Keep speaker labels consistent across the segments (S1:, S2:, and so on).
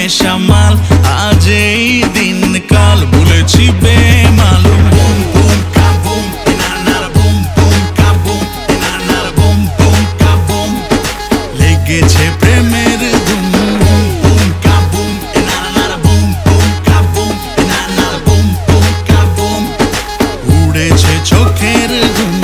S1: নেশা মাল আজ এই দিন কাল বলেছি বেমালুম বুম বুম কাবুম নানার বুম বুম কাবুম নানার বুম বুম কাবুম লেগেছে প্রেমের ধুম বুম বুম কাবুম নানার বুম বুম কাবুম নানার বুম বুম কাবুম উড়েছে চোখের ঘুম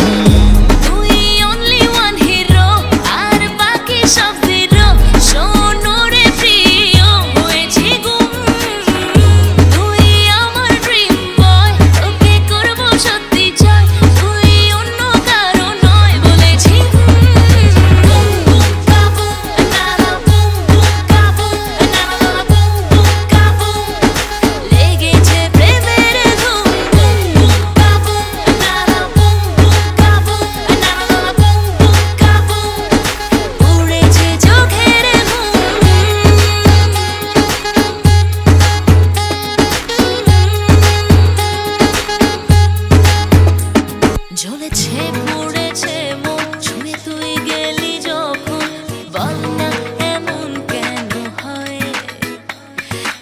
S2: ঝুলেছে পড়েছে মুখ ছুঁয়ে তুই গেলি যখন বল না এমন কেন হয়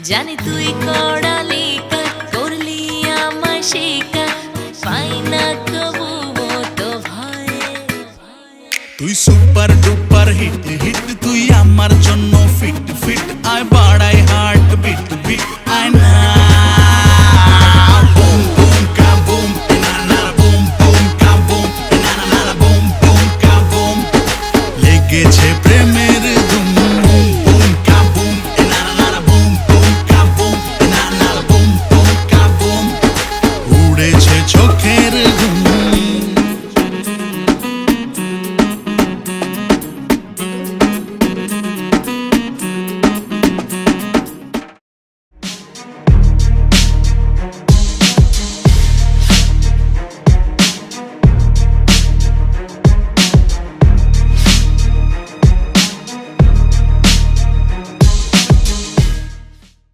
S2: জানি তুই কড়ালি কাট করলি আমায় শিকার পাই না কবু তো ভয়
S1: তুই সুপার ডুপার